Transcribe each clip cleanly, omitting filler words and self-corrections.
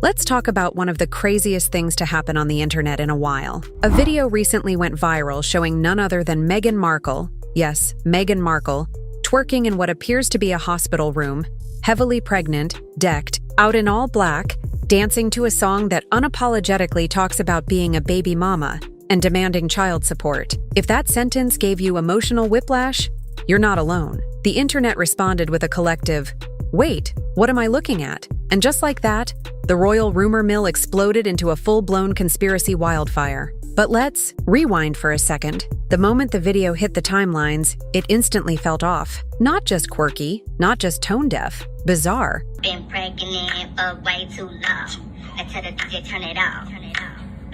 Let's talk about one of the craziest things to happen on the internet in a while. A video recently went viral showing none other than Meghan Markle, yes, Meghan Markle, twerking in what appears to be a hospital room, heavily pregnant, decked, out in all black, dancing to a song that unapologetically talks about being a baby mama and demanding child support. If that sentence gave you emotional whiplash, you're not alone. The internet responded with a collective, "Wait, what am I looking at?" And just like that, the royal rumor mill exploded into a full-blown conspiracy wildfire. But let's rewind for a second. The moment the video hit the timelines, it instantly felt off. Not just quirky, not just tone-deaf, bizarre. Been pregnant for way too long. I tell the DJ turn it off.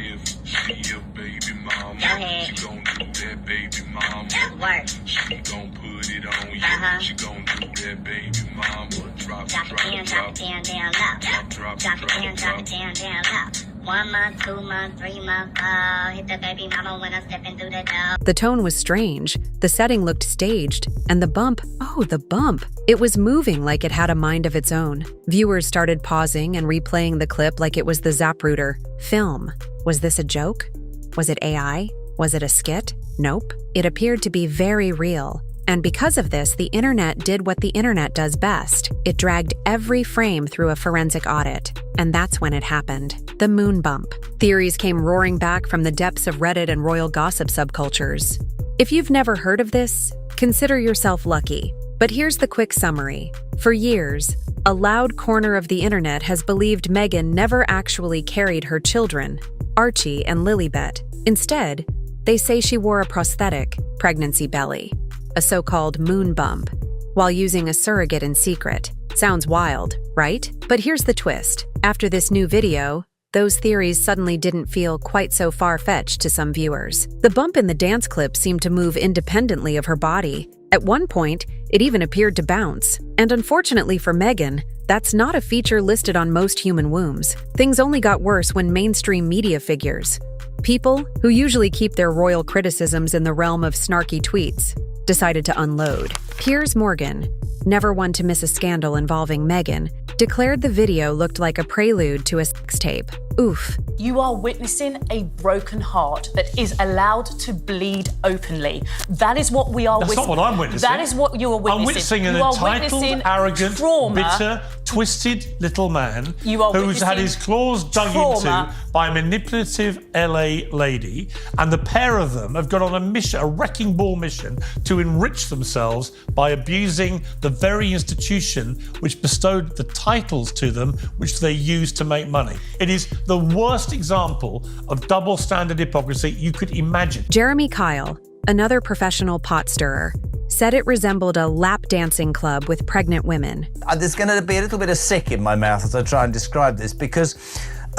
If she a baby mama, Go ahead. she gon' do that baby mama. Work. She gon' put it on you. Uh-huh. She gon' do that baby mama. Drop, Drop it down, drop it down, down low. drop, Drop it down, drop it down, down low. 1 month, 2 months, 3 months, hit the baby mama when I'm stepping through the door. The tone was strange, the setting looked staged, and the bump, it was moving like it had a mind of its own. Viewers started pausing and replaying the clip like it was the Zapruder film. Was this a joke? Was it AI? Was it a skit? Nope. It appeared to be very real. And because of this, the internet did what the internet does best. It dragged every frame through a forensic audit. And that's when it happened. The moon bump. Theories came roaring back from the depths of Reddit and royal gossip subcultures. If you've never heard of this, consider yourself lucky. But here's the quick summary. For years, a loud corner of the internet has believed Meghan never actually carried her children, Archie and Lilibet. Instead, they say she wore a prosthetic, pregnancy belly, a so-called moon bump, while using a surrogate in secret. Sounds wild, right? But here's the twist. After this new video, those theories suddenly didn't feel quite so far-fetched to some viewers. The bump in the dance clip seemed to move independently of her body. At one point, it even appeared to bounce. And unfortunately for Meghan, that's not a feature listed on most human wombs. Things only got worse when mainstream media figures, people who usually keep their royal criticisms in the realm of snarky tweets, decided to unload. Piers Morgan, never one to miss a scandal involving Meghan, declared the video looked like a prelude to a sex tape. Oof. You are witnessing a broken heart that is allowed to bleed openly. That is what we are witnessing. That's not what I'm witnessing. That is what you are witnessing. I'm witnessing an entitled, arrogant, bitter, twisted little man who's had his claws dug into by a manipulative LA lady, and the pair of them have got on a mission, a wrecking ball mission, to enrich themselves by abusing the very institution which bestowed the titles to them, which they use to make money. It is the worst example of double standard hypocrisy you could imagine. Jeremy Kyle, another professional pot stirrer, said it resembled a lap dancing club with pregnant women. There's going to be a little bit of sick in my mouth as I try and describe this, because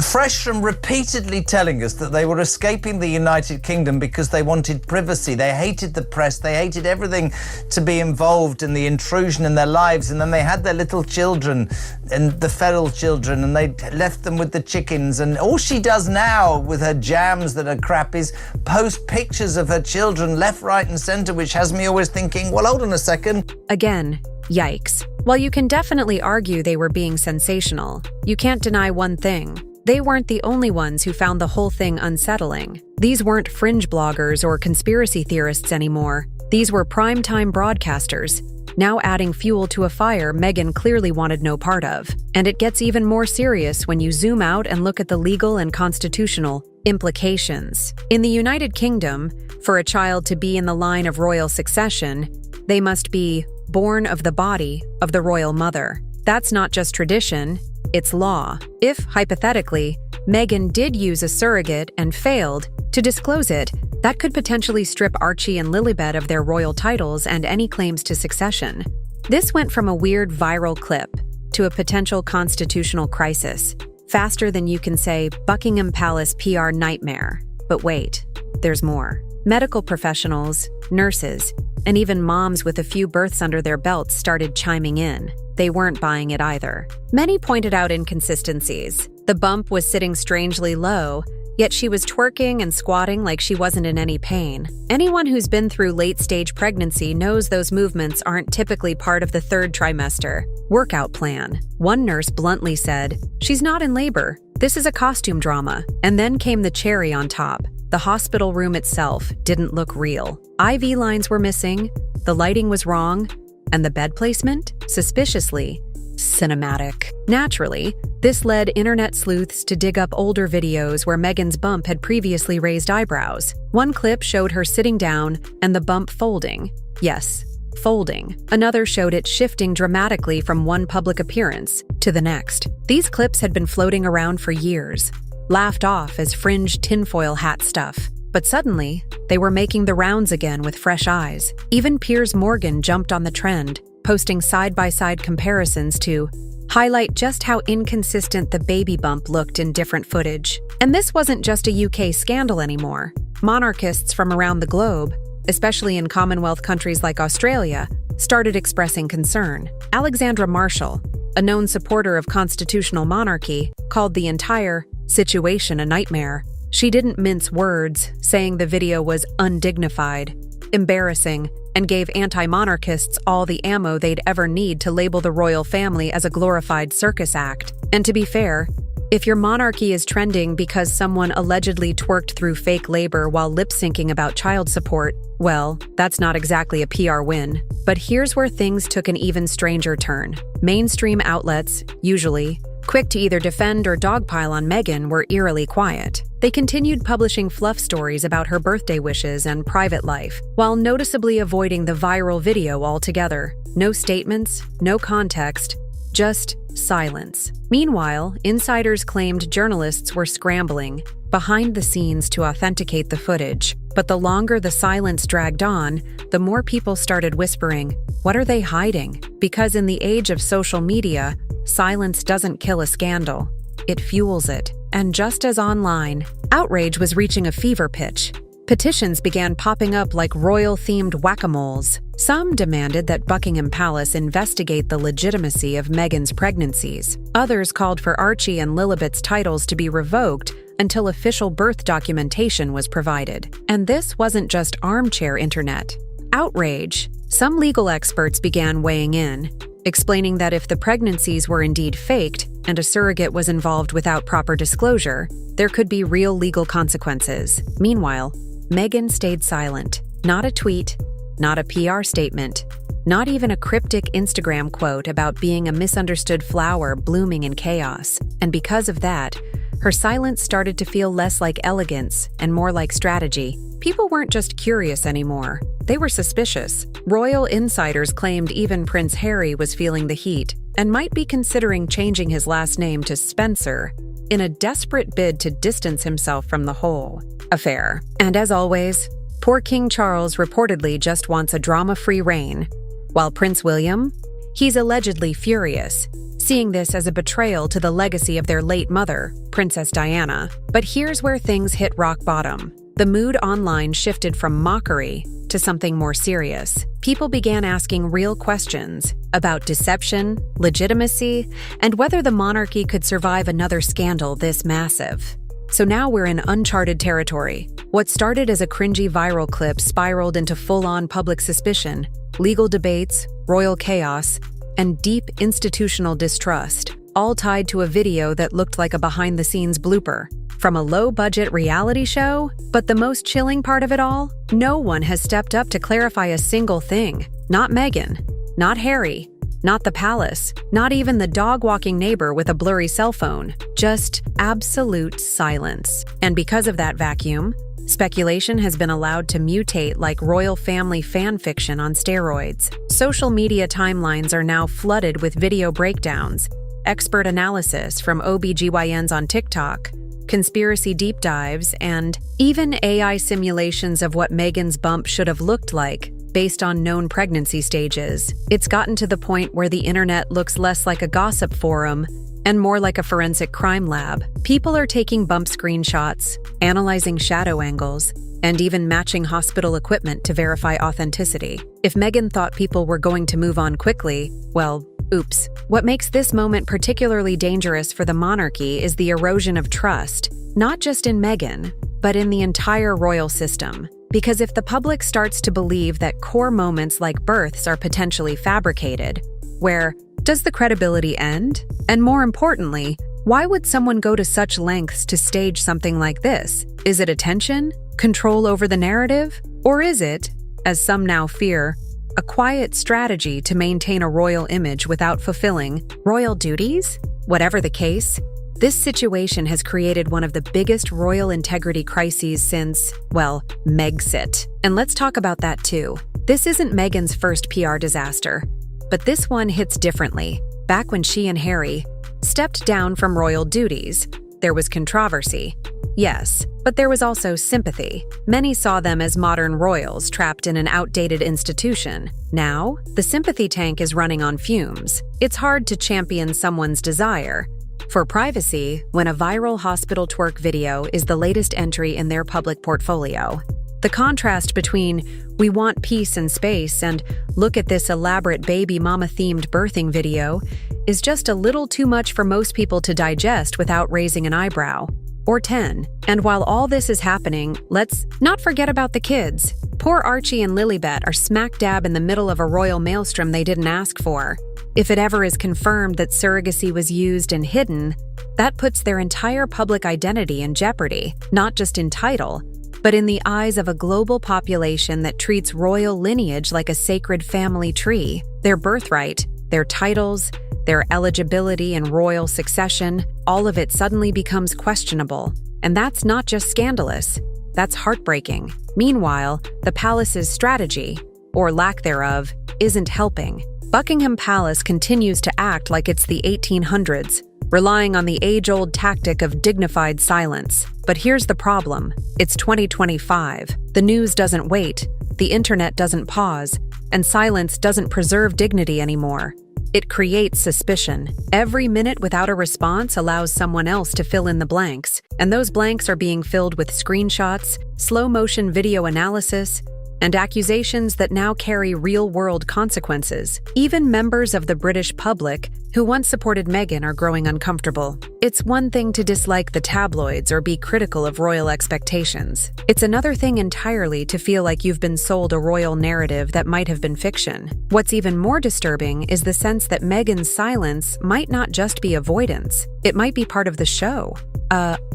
fresh from repeatedly telling us that they were escaping the United Kingdom because they wanted privacy, they hated the press, they hated everything to be involved in the intrusion in their lives, and then they had their little children and the feral children, and they left them with the chickens, and all she does now with her jams that are crap is post pictures of her children left, right and centre, which has me always thinking, well, hold on a second. Again, yikes. While you can definitely argue they were being sensational, you can't deny one thing. They weren't the only ones who found the whole thing unsettling. These weren't fringe bloggers or conspiracy theorists anymore. These were primetime broadcasters, now adding fuel to a fire Meghan clearly wanted no part of. And it gets even more serious when you zoom out and look at the legal and constitutional implications. In the United Kingdom, for a child to be in the line of royal succession, they must be born of the body of the royal mother. That's not just tradition, it's law. If, hypothetically, Meghan did use a surrogate and failed to disclose it, that could potentially strip Archie and Lilibet of their royal titles and any claims to succession. This went from a weird viral clip to a potential constitutional crisis, faster than you can say Buckingham Palace PR nightmare. But wait, there's more. Medical professionals, nurses, and even moms with a few births under their belts started chiming in. they weren't buying it either. Many pointed out inconsistencies. The bump was sitting strangely low, yet she was twerking and squatting like she wasn't in any pain. Anyone who's been through late-stage pregnancy knows those movements aren't typically part of the third trimester workout plan. One nurse bluntly said, "She's not in labor. This is a costume drama." And then came the cherry on top. The hospital room itself didn't look real. IV lines were missing, the lighting was wrong, and the bed placement, suspiciously, cinematic. Naturally, this led internet sleuths to dig up older videos where Meghan's bump had previously raised eyebrows. One clip showed her sitting down and the bump folding. Yes, folding. Another showed it shifting dramatically from one public appearance to the next. These clips had been floating around for years, laughed off as fringe tinfoil hat stuff. But suddenly, they were making the rounds again with fresh eyes. Even Piers Morgan jumped on the trend, posting side-by-side comparisons to highlight just how inconsistent the baby bump looked in different footage. And this wasn't just a UK scandal anymore. Monarchists from around the globe, especially in Commonwealth countries like Australia, started expressing concern. Alexandra Marshall, a known supporter of constitutional monarchy, called the entire situation a nightmare. She didn't mince words, saying the video was undignified, embarrassing, and gave anti-monarchists all the ammo they'd ever need to label the royal family as a glorified circus act. And to be fair, if your monarchy is trending because someone allegedly twerked through fake labor while lip-syncing about child support, well, that's not exactly a PR win. But here's where things took an even stranger turn. Mainstream outlets, usually quick to either defend or dogpile on Meghan, were eerily quiet. They continued publishing fluff stories about her birthday wishes and private life, while noticeably avoiding the viral video altogether. No statements, no context, just silence. Meanwhile, insiders claimed journalists were scrambling behind the scenes to authenticate the footage. But the longer the silence dragged on, the more people started whispering, "What are they hiding?" Because in the age of social media, silence doesn't kill a scandal, it fuels it. And just as online, outrage was reaching a fever pitch. Petitions began popping up like royal-themed whack-a-moles. Some demanded that Buckingham Palace investigate the legitimacy of Meghan's pregnancies. Others called for Archie and Lilibet's titles to be revoked until official birth documentation was provided. And this wasn't just armchair internet. Outrage. Some legal experts began weighing in, explaining that if the pregnancies were indeed faked and a surrogate was involved without proper disclosure, there could be real legal consequences. Meanwhile, Meghan stayed silent. Not a tweet, not a PR statement, not even a cryptic Instagram quote about being a misunderstood flower blooming in chaos. And because of that, her silence started to feel less like elegance and more like strategy. People weren't just curious anymore. They were suspicious. Royal insiders claimed even Prince Harry was feeling the heat and might be considering changing his last name to Spencer in a desperate bid to distance himself from the whole affair. And as always, poor King Charles reportedly just wants a drama-free reign, while Prince William, he's allegedly furious, seeing this as a betrayal to the legacy of their late mother, Princess Diana. But here's where things hit rock bottom. The mood online shifted from mockery to something more serious. People began asking real questions about deception, legitimacy, and whether the monarchy could survive another scandal this massive. So now we're in uncharted territory. What started as a cringy viral clip spiraled into full-on public suspicion, legal debates, royal chaos, and deep institutional distrust, all tied to a video that looked like a behind-the-scenes blooper from a low-budget reality show. But the most chilling part of it all? No one has stepped up to clarify a single thing. Not Meghan, not Harry, not the palace, not even the dog-walking neighbor with a blurry cell phone. Just absolute silence. And because of that vacuum, speculation has been allowed to mutate like royal family fan fiction on steroids. Social media timelines are now flooded with video breakdowns, expert analysis from OBGYNs on TikTok, conspiracy deep dives, and even AI simulations of what Meghan's bump should have looked like based on known pregnancy stages. It's gotten to the point where the internet looks less like a gossip forum and more like a forensic crime lab. People are taking bump screenshots, analyzing shadow angles, and even matching hospital equipment to verify authenticity. If Meghan thought people were going to move on quickly, well, Oops. What makes this moment particularly dangerous for the monarchy is the erosion of trust, not just in Meghan, but in the entire royal system. Because if the public starts to believe that core moments like births are potentially fabricated, where does the credibility end? And more importantly, why would someone go to such lengths to stage something like this? Is it attention? Control over the narrative? Or is it, as some now fear, a quiet strategy to maintain a royal image without fulfilling royal duties? Whatever the case, this situation has created one of the biggest royal integrity crises since, well, Megxit. And let's talk about that too. This isn't Meghan's first PR disaster, but this one hits differently. Back when she and Harry stepped down from royal duties, there was controversy. Yes, but there was also sympathy. Many saw them as modern royals trapped in an outdated institution. Now, the sympathy tank is running on fumes. It's hard to champion someone's desire for privacy when a viral hospital twerk video is the latest entry in their public portfolio. The contrast between "we want peace and space" and "look at this elaborate baby mama-themed birthing video" is just a little too much for most people to digest without raising an eyebrow. Or 10. And while all this is happening, let's not forget about the kids. Poor Archie and Lilibet are smack dab in the middle of a royal maelstrom they didn't ask for. If it ever is confirmed that surrogacy was used and hidden, that puts their entire public identity in jeopardy, not just in title, but in the eyes of a global population that treats royal lineage like a sacred family tree. Their birthright, their titles, their eligibility in royal succession, all of it suddenly becomes questionable. And that's not just scandalous, that's heartbreaking. Meanwhile, the palace's strategy, or lack thereof, isn't helping. Buckingham Palace continues to act like it's the 1800s, relying on the age-old tactic of dignified silence. But here's the problem. It's 2025. The news doesn't wait, the internet doesn't pause, and silence doesn't preserve dignity anymore. It creates suspicion. Every minute without a response allows someone else to fill in the blanks, and those blanks are being filled with screenshots, slow-motion video analysis, and accusations that now carry real-world consequences. Even members of the British public who once supported Meghan are growing uncomfortable. It's one thing to dislike the tabloids or be critical of royal expectations. It's another thing entirely to feel like you've been sold a royal narrative that might have been fiction. What's even more disturbing is the sense that Meghan's silence might not just be avoidance. It might be part of the show.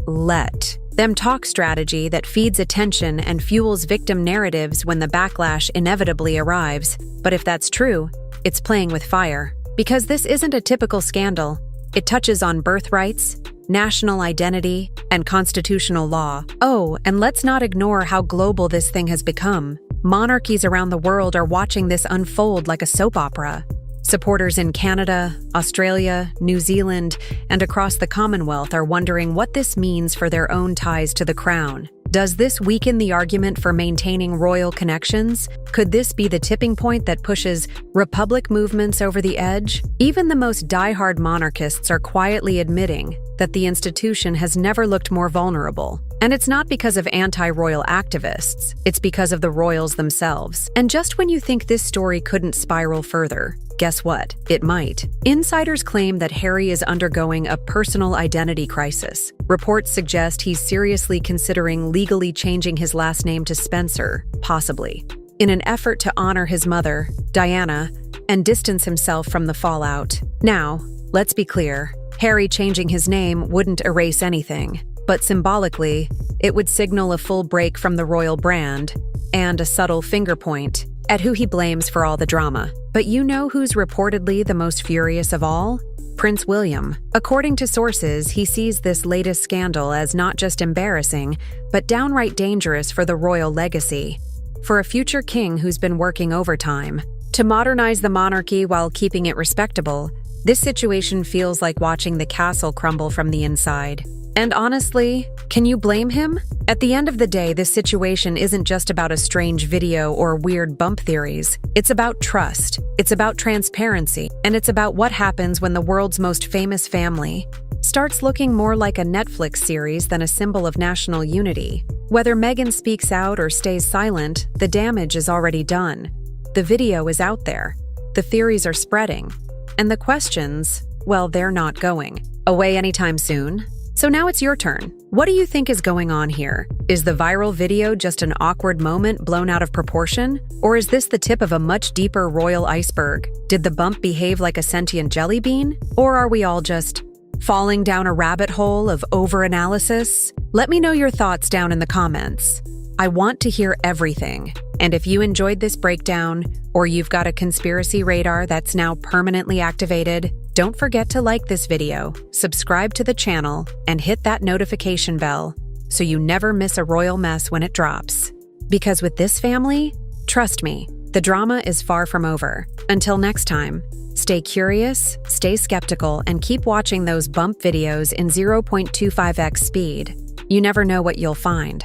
Let them talk strategy that feeds attention and fuels victim narratives when the backlash inevitably arrives. But if that's true, it's playing with fire. Because this isn't a typical scandal. It touches on birthrights, national identity, and constitutional law. Oh, and let's not ignore how global this thing has become. Monarchies around the world are watching this unfold like a soap opera. Supporters in Canada, Australia, New Zealand, and across the Commonwealth are wondering what this means for their own ties to the crown. Does this weaken the argument for maintaining royal connections? Could this be the tipping point that pushes republic movements over the edge? Even the most diehard monarchists are quietly admitting that the institution has never looked more vulnerable. And it's not because of anti-royal activists, it's because of the royals themselves. And just when you think this story couldn't spiral further, guess what? It might. Insiders claim that Harry is undergoing a personal identity crisis. Reports suggest he's seriously considering legally changing his last name to Spencer, possibly, in an effort to honor his mother, Diana, and distance himself from the fallout. Now, let's be clear, Harry changing his name wouldn't erase anything, but symbolically, it would signal a full break from the royal brand and a subtle finger point at who he blames for all the drama. But you know who's reportedly the most furious of all? Prince William. According to sources, he sees this latest scandal as not just embarrassing, but downright dangerous for the royal legacy. For a future king who's been working overtime to modernize the monarchy while keeping it respectable, this situation feels like watching the castle crumble from the inside. And honestly, can you blame him? At the end of the day, this situation isn't just about a strange video or weird bump theories. It's about trust, it's about transparency, and it's about what happens when the world's most famous family starts looking more like a Netflix series than a symbol of national unity. Whether Meghan speaks out or stays silent, the damage is already done. The video is out there. The theories are spreading. And the questions, well, they're not going away anytime soon. So now it's your turn. What do you think is going on here? Is the viral video just an awkward moment blown out of proportion? Or is this the tip of a much deeper royal iceberg? Did the bump behave like a sentient jelly bean? Or are we all just falling down a rabbit hole of overanalysis? Let me know your thoughts down in the comments. I want to hear everything. And if you enjoyed this breakdown, or you've got a conspiracy radar that's now permanently activated, don't forget to like this video, subscribe to the channel, and hit that notification bell so you never miss a royal mess when it drops. Because with this family, trust me, the drama is far from over. Until next time, stay curious, stay skeptical, and keep watching those bump videos in 0.25x speed. You never know what you'll find.